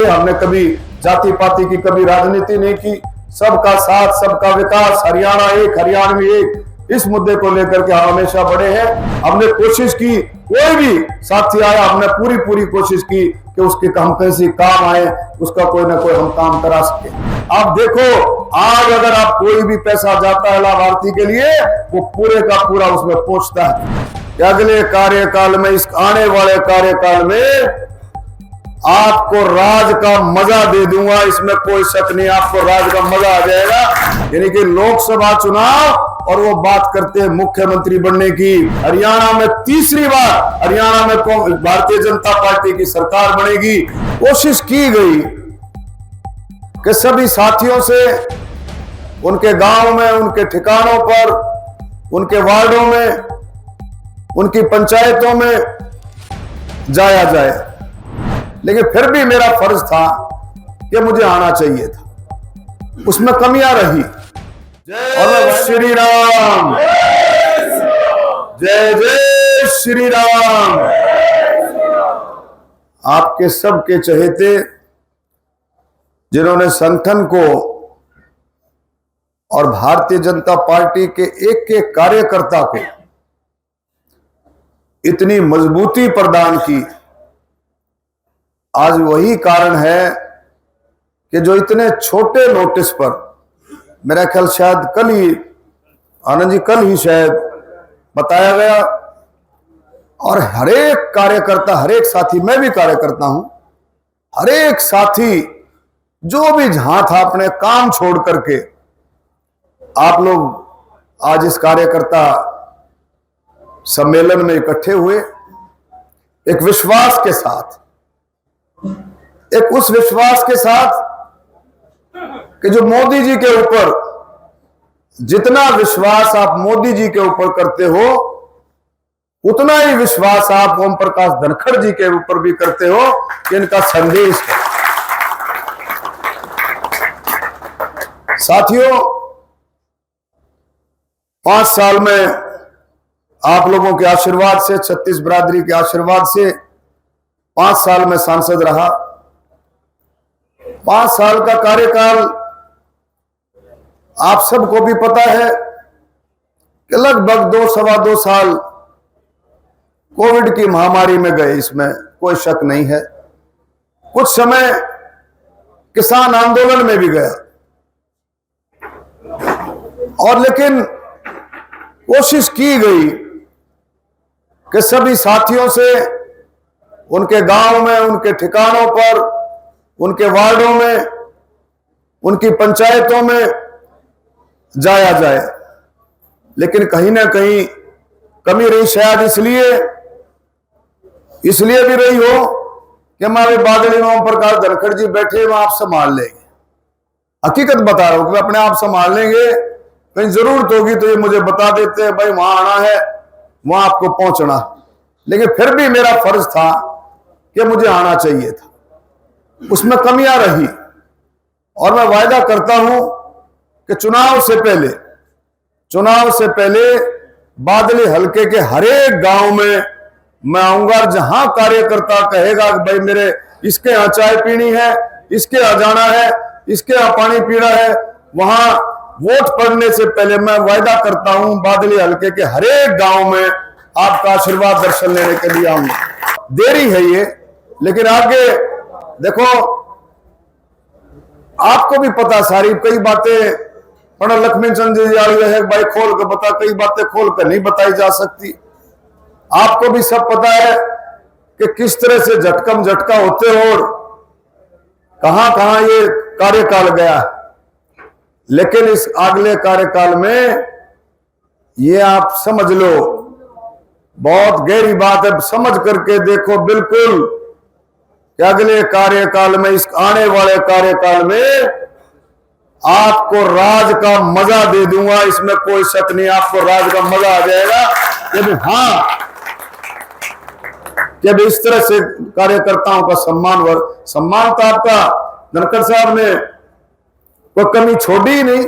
हमने कभी जाति पाति की कभी राजनीति नहीं की। सबका साथ, सबका विकास, हरियाणा एक, हरियाणवी एक, इस मुद्दे को लेकर के हम हमेशा बड़े हैं। हमने कोशिश की, कोई भी साथी आया हमने पूरी कोशिश की कि उसके हम कैसे काम आए, उसका कोई ना कोई हम काम करा सके। आप देखो, आज अगर आप कोई भी पैसा जाता है लाभार्थी के लिए, वो पूरे का पूरा उसमें पहुंचता है कि अगले कार्यकाल में, इस आने वाले कार्यकाल में आपको राज का मजा दे दूंगा, इसमें कोई शक नहीं, आपको राज का मजा आ जाएगा। यानी कि लोकसभा चुनाव, और वो बात करते हैं मुख्यमंत्री बनने की। हरियाणा में तीसरी बार हरियाणा में भारतीय जनता पार्टी की सरकार बनेगी। कोशिश की गई कि सभी साथियों से उनके गांव में, उनके ठिकानों पर, उनके वार्डों में, उनकी पंचायतों में जाया जाए, लेकिन फिर भी मेरा फर्ज था कि मुझे आना चाहिए था, उसमें कमियां रही। और श्री राम, जय जय श्री राम। आपके सबके चहेते, जिन्होंने संगठन को और भारतीय जनता पार्टी के एक एक कार्यकर्ता को इतनी मजबूती प्रदान की, आज वही कारण है कि जो इतने छोटे नोटिस पर, मेरा ख्याल शायद कल ही, आनंद जी कल ही शायद बताया गया, और हरेक कार्यकर्ता, हरेक साथी, मैं भी कार्यकर्ता हूं, हरेक साथी जो भी जहां था अपने काम छोड़ करके आप लोग आज इस कार्यकर्ता सम्मेलन में इकट्ठे हुए, एक विश्वास के साथ, एक उस विश्वास के साथ कि जो मोदी जी के ऊपर, जितना विश्वास आप मोदी जी के ऊपर करते हो, उतना ही विश्वास आप ओम प्रकाश धनखड़ जी के ऊपर भी करते हो कि इनका संदेश है। साथियों, 5 साल में आप लोगों के आशीर्वाद से, 36 बिरादरी के आशीर्वाद से 5 साल में सांसद रहा। 5 साल का कार्यकाल आप सबको भी पता है कि लगभग 2-2.25 साल कोविड की महामारी में गए, इसमें कोई शक नहीं है। कुछ समय किसान आंदोलन में भी गया, और लेकिन कोशिश की गई कि सभी साथियों से उनके गांव में, उनके ठिकानों पर, उनके वार्डों में, उनकी पंचायतों में जाया जाए, लेकिन कहीं ना कहीं कमी रही। शायद इसलिए भी रही हो कि हमारे बादल ओम प्रकाश धनखड़ जी बैठे, वहां आप संभाल लेंगे। हकीकत बता रहा हूं कि अपने आप संभाल लेंगे, कहीं जरूरत होगी तो ये मुझे बता देते हैं, भाई वहां आना है, वहां आपको पहुंचना। लेकिन फिर भी मेरा फर्ज था कि मुझे आना चाहिए था, उसमें कमियां रही। और मैं वायदा करता हूं कि चुनाव से पहले बादली हलके के हरेक गांव में मैं आऊंगा। जहां कार्यकर्ता कहेगा कि भाई मेरे इसके यहाँ चाय पीनी है, इसके यहाँ जाना है, इसके यहाँ पानी पीना है, वहां वोट पड़ने से पहले मैं वायदा करता हूं बादली हलके के हरेक गांव में आपका आशीर्वाद दर्शन लेने के लिए आऊंगा। देरी है ये, लेकिन आगे देखो, आपको भी पता सारी कई बातें पंडित लक्ष्मण चंद जी है, भाई खोल कर बता, कई बातें खोल कर नहीं बताई जा सकती। आपको भी सब पता है कि किस तरह से झटका होते और कहां कहां ये कार्यकाल गया। लेकिन इस अगले कार्यकाल में ये आप समझ लो, बहुत गहरी बात है, समझ करके देखो बिल्कुल कि अगले कार्यकाल में, इस आने वाले कार्यकाल में आपको राज का मजा दे दूंगा, इसमें कोई शक नहीं, आपको राज का मजा आ जाएगा। जब इस तरह से कार्यकर्ताओं का सम्मान तो आपका धनखड़ साहब ने कोई कमी छोड़ी ही नहीं।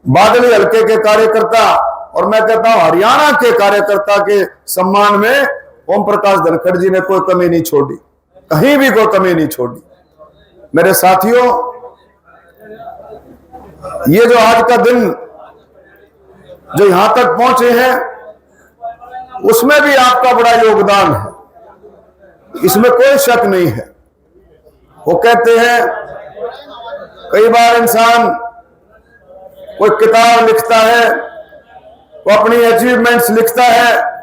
बादली हल्के के कार्यकर्ता, और मैं कहता हूं हरियाणा के कार्यकर्ता के सम्मान में ओम प्रकाश धनखड़ जी ने कोई कमी नहीं छोड़ी। कहीं भी कोई कमी नहीं छोड़ी। मेरे साथियों, ये जो आज का दिन जो यहां तक पहुंचे हैं, उसमें भी आपका बड़ा योगदान है, इसमें कोई शक नहीं है। वो कहते हैं कई बार इंसान कोई किताब लिखता है, वो अपनी अचीवमेंट्स लिखता है,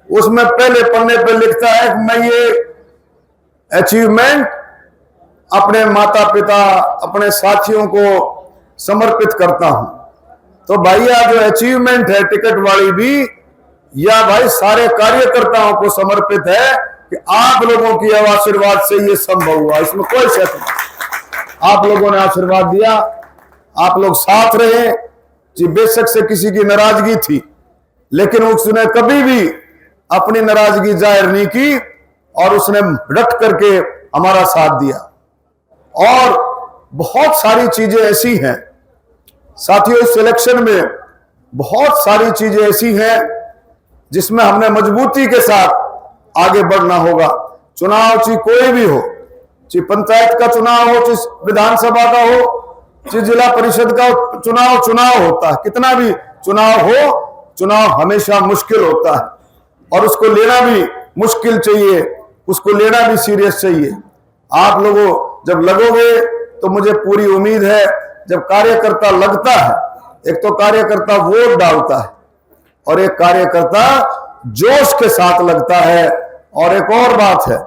उसमें पहले पन्ने पे लिखता है कि मैं ये अचीवमेंट अपने माता पिता, अपने साथियों को समर्पित करता हूं। तो भाई यह जो अचीवमेंट है टिकट वाली भी, या भाई सारे कार्यकर्ताओं को समर्पित है कि आप लोगों की आशीर्वाद से ये संभव हुआ, इसमें कोई शक नहीं। आप लोगों ने आशीर्वाद दिया, आप लोग साथ रहे जी। बेशक से किसी की नाराजगी थी, लेकिन उसने कभी भी अपनी नाराजगी जाहिर नहीं की और उसने डट करके हमारा साथ दिया। और बहुत सारी चीजें ऐसी हैं साथियों, इस इलेक्शन में बहुत सारी चीजें ऐसी हैं जिसमें हमने मजबूती के साथ आगे बढ़ना होगा। चुनाव चाहे कोई भी हो, चाहे पंचायत का चुनाव हो, चाहे विधानसभा का हो, चाहे जिला परिषद का चुनाव होता है। कितना भी चुनाव हो, चुनाव हमेशा मुश्किल होता है और उसको लेना भी मुश्किल चाहिए, उसको लेना भी सीरियस चाहिए। आप लोगों जब लगोगे तो मुझे पूरी उम्मीद है, जब कार्यकर्ता लगता है, एक तो कार्यकर्ता वोट डालता है और एक कार्यकर्ता जोश के साथ लगता है। और एक और बात है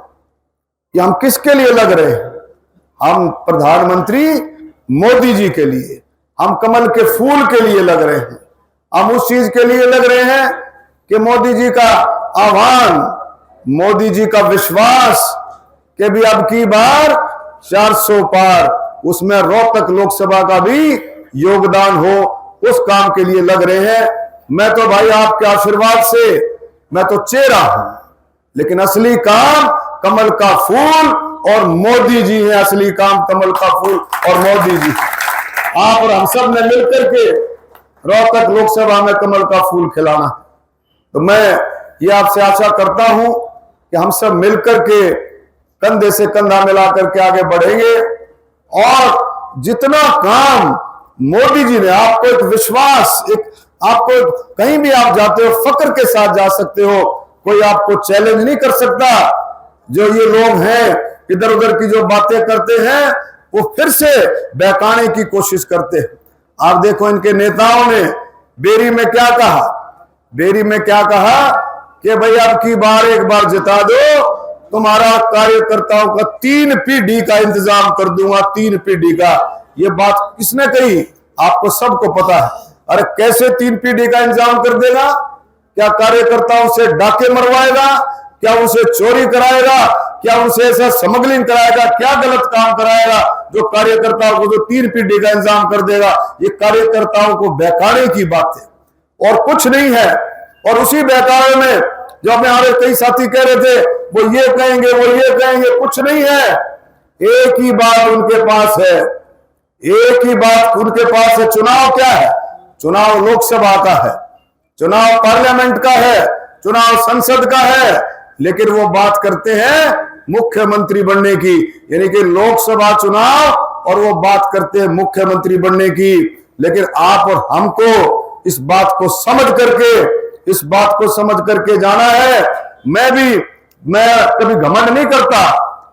कि हम किसके लिए लग रहे हैं? हम प्रधानमंत्री मोदी जी के लिए, हम कमल के फूल के लिए लग रहे हैं। हम उस चीज के लिए लग रहे हैं कि मोदी जी का आह्वान, मोदी जी का विश्वास कि भी अब की बार 400 पार, उसमें रोहतक लोकसभा का भी योगदान हो, उस काम के लिए लग रहे हैं। मैं तो भाई आपके आशीर्वाद से मैं तो चेहरा हूं, लेकिन असली काम कमल का फूल और मोदी जी है। असली काम कमल का फूल और मोदी जी। आप और हम सब ने मिलकर के रोहतक लोकसभा में कमल का फूल खिलाना। तो मैं ये आपसे आशा करता हूं कि हम सब मिलकर के कंधे से कंधा मिलाकर के आगे बढ़ेंगे और जितना काम मोदी जी ने आपको एक विश्वास, एक आपको कहीं भी आप जाते हो फक्र के साथ जा सकते हो, कोई आपको चैलेंज नहीं कर सकता। जो ये लोग हैं इधर उधर की जो बातें करते हैं वो फिर से बहकाने की कोशिश करते हैं। आप देखो इनके नेताओं ने बेरी में क्या कहा, बेरी में क्या कहा कि भाई अब की बार एक बार जिता दो, तुम्हारा कार्यकर्ताओं का 3 पीढ़ी का इंतजाम कर दूंगा, 3 पीढ़ी का। ये बात किसने कही? आपको सबको पता है। अरे कैसे 3 पीढ़ी का इंतजाम कर देगा? क्या कार्यकर्ताओं से डाके मरवाएगा? क्या उसे चोरी कराएगा? क्या उनसे ऐसा स्मगलिंग कराएगा? क्या गलत काम कराएगा जो कार्यकर्ताओं को जो 3 पीढ़ी का इंतजाम कर देगा? ये कार्यकर्ताओं को बहकाने की बात है और कुछ नहीं है। और उसी बहकावे में जो अपने हमारे कई साथी कह रहे थे, वो ये कहेंगे, वो ये कहेंगे, कुछ नहीं है। एक ही बात उनके पास है, एक ही बात उनके पास है। चुनाव क्या है? चुनाव लोकसभा का है, चुनाव पार्लियामेंट का है, चुनाव संसद का है, लेकिन वो बात करते हैं मुख्यमंत्री बनने की, यानी कि लोकसभा चुनाव, और वो बात करते हैं मुख्यमंत्री बनने की। लेकिन आप और हमको इस बात को समझ करके जाना है। मैं कभी घमंड नहीं करता,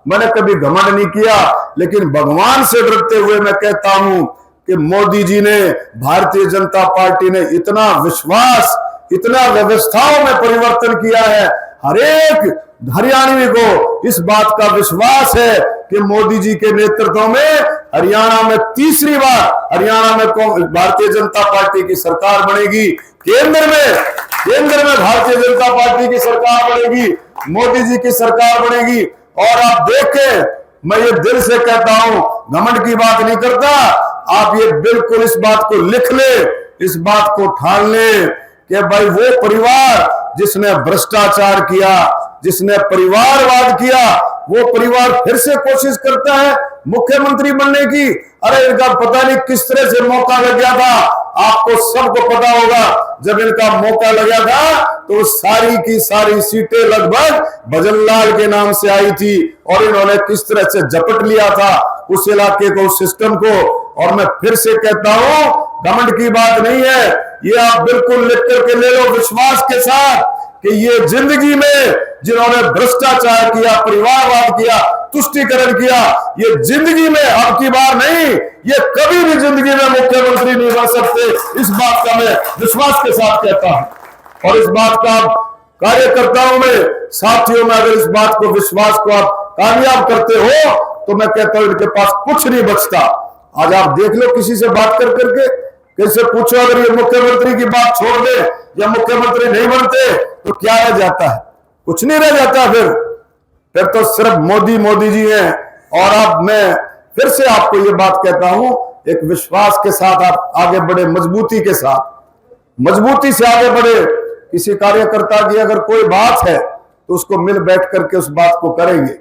मैंने कभी घमंड नहीं किया, लेकिन भगवान से डरते हुए मैं कहता हूं कि मोदी जी ने, भारतीय जनता पार्टी ने इतना विश्वास, इतना व्यवस्थाओं में परिवर्तन किया है। हर एक हरियाणवी को इस बात का विश्वास है कि मोदी जी के नेतृत्व में हरियाणा में तीसरी बार हरियाणा में भारतीय जनता पार्टी की सरकार बनेगी। केंद्र में भारतीय जनता पार्टी की सरकार बनेगी, मोदी जी की सरकार बनेगी। और आप देखें, मैं ये दिल से कहता हूं, घमंड की बात नहीं करता। आप ये बिल्कुल इस बात को लिख ले, इस बात को ठान ले कि भाई वो परिवार जिसने भ्रष्टाचार किया, जिसने परिवारवाद किया, वो परिवार फिर से कोशिश करता है मुख्यमंत्री बनने की। अरे इनका पता नहीं किस तरह से मौका लग गया था, आपको सबको पता होगा जब इनका मौका लगा था तो सारी की सारी सीटें लगभग भजनलाल के नाम से आई थी और इन्होंने किस तरह से झपट लिया था उस इलाके को, उस सिस्टम को। और मैं फिर से कहता हूं, घमंड की बात नहीं है, ये आप बिल्कुल लिख करके ले लो विश्वास के साथ कि ये जिंदगी में जिन्होंने भ्रष्टाचार किया, परिवारवाद किया, तुष्टीकरण किया, ये जिंदगी में अब की बार नहीं, ये कभी भी जिंदगी में मुख्यमंत्री नहीं बन सकते। इस बात का मैं विश्वास के साथ कहता हूं और इस बात का कार्यकर्ताओं में, साथियों में अगर इस बात को, विश्वास को आप कामयाब करते हो तो मैं कहता हूं इनके पास कुछ नहीं बचता। आज आप देख लो, किसी से बात कर करके किससे पूछो, अगर ये मुख्यमंत्री की बात छोड़ दे या मुख्यमंत्री नहीं बनते तो क्या रह जाता है? कुछ नहीं रह जाता। फिर तो सिर्फ मोदी मोदी जी हैं। और अब मैं फिर से आपको ये बात कहता हूं, एक विश्वास के साथ आप आगे बढ़े, मजबूती के साथ, मजबूती से आगे बढ़े। किसी कार्यकर्ता की अगर कोई बात है तो उसको मिल बैठ करके उस बात को करेंगे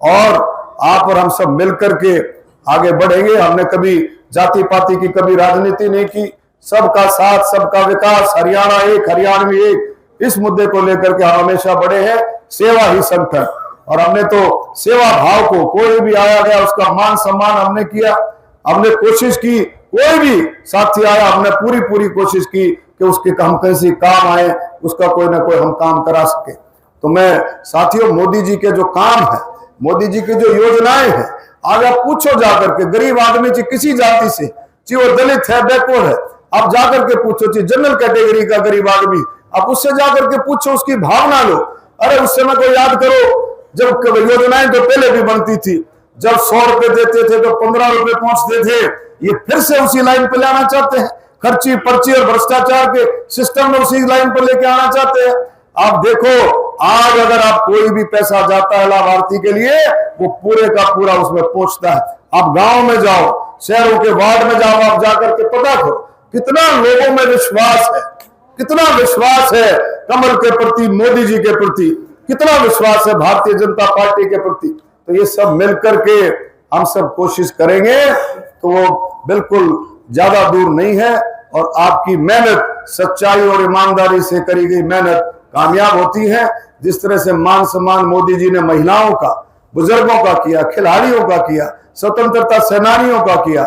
और आप और हम सब मिल करके आगे बढ़ेंगे। हमने कभी जाति पाति की कभी राजनीति नहीं की, सबका साथ सबका विकास, हरियाणा एक हरियाणवी एक, इस मुद्दे को लेकर के हम हमेशा बढ़े हैं। सेवा ही संगठन, और हमने तो सेवा भाव को, कोई भी आया गया उसका मान सम्मान हमने किया, हमने कोशिश की, कोई भी साथी आया हमने पूरी कोशिश की कि उसके हम कैसे काम आए, उसका कोई ना कोई हम काम करा सके। तो मैं साथियों, मोदी जी के जो काम है, मोदी जी की जो योजनाएं हैं, आज आप पूछो जाकर के गरीब आदमी से, किसी जाति से, चाहे वो दलित है, बैकवर्ड है, आप जाकर के पूछो, चाहे जनरल कैटेगरी का गरीब आदमी, आप उससे जाकर के पूछो, उसकी भावना लो। अरे उस समय को याद करो जब योजनाएं तो पहले भी बनती थी, जब 100 रुपए देते थे तो 15 रुपए पहुंचते थे। ये फिर से उसी लाइन पे लाना चाहते हैं, खर्ची पर्ची और भ्रष्टाचार के सिस्टम में उसी लाइन पर लेके आना चाहते हैं। आप देखो, आज अगर आप कोई भी पैसा जाता है लाभार्थी के लिए, वो पूरे का पूरा उसमें पहुंचता है। आप गांव में जाओ, शहरों के वार्ड में जाओ, आप जाकर के पता करो कितना लोगों में विश्वास है, कितना विश्वास है कमल के प्रति, मोदी जी के प्रति, कितना विश्वास है भारतीय जनता पार्टी के प्रति। तो ये सब मिलकर के हम सब कोशिश करेंगे तो वो बिल्कुल ज्यादा दूर नहीं है। और आपकी मेहनत, सच्चाई और ईमानदारी से करी गई मेहनत कामयाब होती है। जिस तरह से मान सम्मान मोदी जी ने महिलाओं का, बुजुर्गों का किया, खिलाड़ियों का किया, स्वतंत्रता सेनानियों का किया,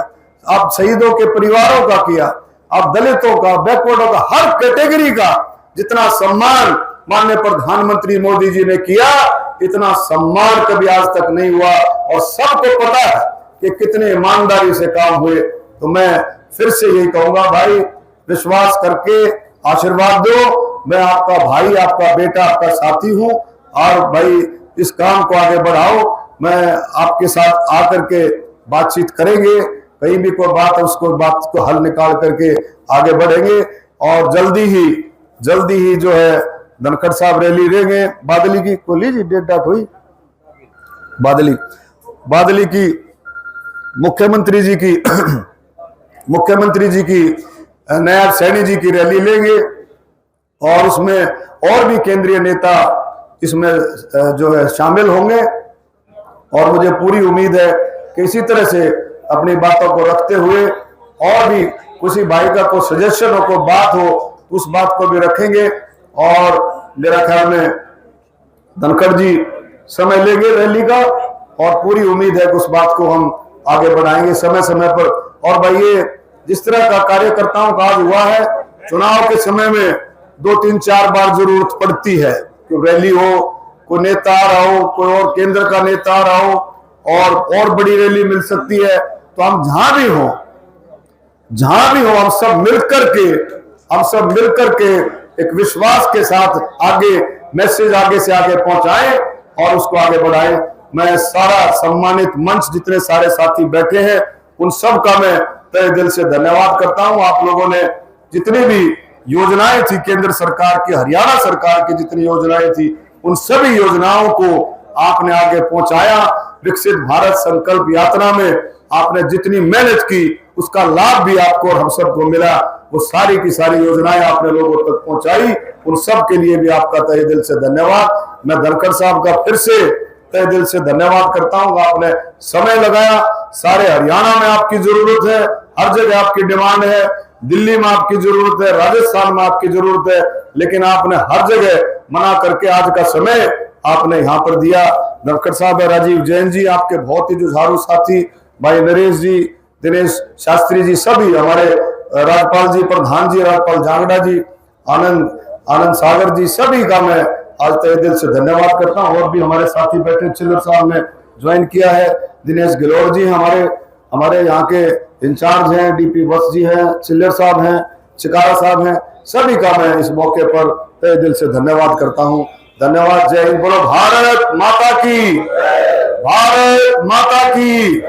आप शहीदों के परिवारों का किया, आप दलितों का, बैकवर्डों का, हर कैटेगरी का जितना सम्मान माननीय प्रधानमंत्री मोदी जी ने किया, इतना सम्मान कभी आज तक नहीं हुआ। और सबको पता है कि कितने ईमानदारी से काम हुए। तो मैं फिर से यही कहूंगा, भाई विश्वास करके आशीर्वाद दो। मैं आपका भाई, आपका बेटा, आपका साथी हूं और भाई इस काम को आगे बढ़ाओ। मैं आपके साथ आकर के बातचीत करेंगे, कहीं भी कोई बात है उसको, बात को हल निकाल करके आगे बढ़ेंगे। और जल्दी ही जो है धनखड़ साहब रैली लेंगे। बादली की को लीजिए, डेट हुई बादली की मुख्यमंत्री जी की नायब सैनी जी की रैली लेंगे और उसमें और भी केंद्रीय नेता इसमें जो है शामिल होंगे। और मुझे पूरी उम्मीद है कि इसी तरह से अपनी बातों को रखते हुए और भी किसी भाई का कोई सजेशन हो, कोई बात हो, उस बात को भी रखेंगे। और मेरा ख्याल में धनखड़ जी समय लेंगे रैली का और पूरी उम्मीद है कि उस बात को हम आगे बढ़ाएंगे समय समय पर। और भाई ये जिस तरह का कार्यकर्ताओं का आज हुआ है, चुनाव के समय में 2-3-4 बार जरूरत पड़ती है कि रैली हो, कोई नेता आ रहा हो, कोई और केंद्र का नेता आ रहा हो और बड़ी रैली मिल सकती है। तो हम जहां भी हो हम सब मिलकर के एक विश्वास के साथ आगे मैसेज आगे से आगे पहुंचाएं और उसको आगे बढ़ाएं। मैं सारा सम्मानित मंच, जितने सारे साथी बैठे हैं, उन सब का मैं तहे दिल से धन्यवाद करता हूं। आप लोगों ने जितनी भी योजनाएं थी केंद्र सरकार की, हरियाणा सरकार की जितनी योजनाएं थी, उन सभी योजनाओं को आपने आगे पहुंचाया। विकसित भारत संकल्प यात्रा में आपने जितनी मेहनत की उसका लाभ भी आपको और हम सबको मिला। वो सारी की सारी योजनाएं आपने लोगों तक पहुंचाई, उन सब के लिए भी आपका तहे दिल से धन्यवाद। मैं धनखड़ साहब का फिर से तहे दिल से धन्यवाद करता हूं। आपने समय लगाया, सारे हरियाणा में आपकी जरूरत है, हर जगह आपकी डिमांड है दिल्ली में आपकी जरूरत है, राजस्थान में आपकी जरूरत है, लेकिन आपने हर जगह मना करके आज का समय आपने यहाँ पर दिया। धनखड़ साहब है, राजीव जैन जी, आपके बहुत ही जुझारू साथी, भाई नरेश जी, दिनेश शास्त्री जी, सभी हमारे राजपाल जी, प्रधान जी, राजपाल जांगड़ा जी, आनंद सागर जी, सभी का मैं आज तहे दिल से धन्यवाद करता हूँ। और भी हमारे साथी बैठे, चिल्लर साहब ने ज्वाइन किया है, दिनेश गिलोर जी हमारे यहाँ के इंचार्ज हैं, डीपी वत्स जी हैं, चिल्लर साहब हैं, चिकारा साहब हैं, सभी का मैं इस मौके पर तहे दिल से धन्यवाद करता हूँ। धन्यवाद। जय हिंद। बोलो भारत माता की, भारत माता की।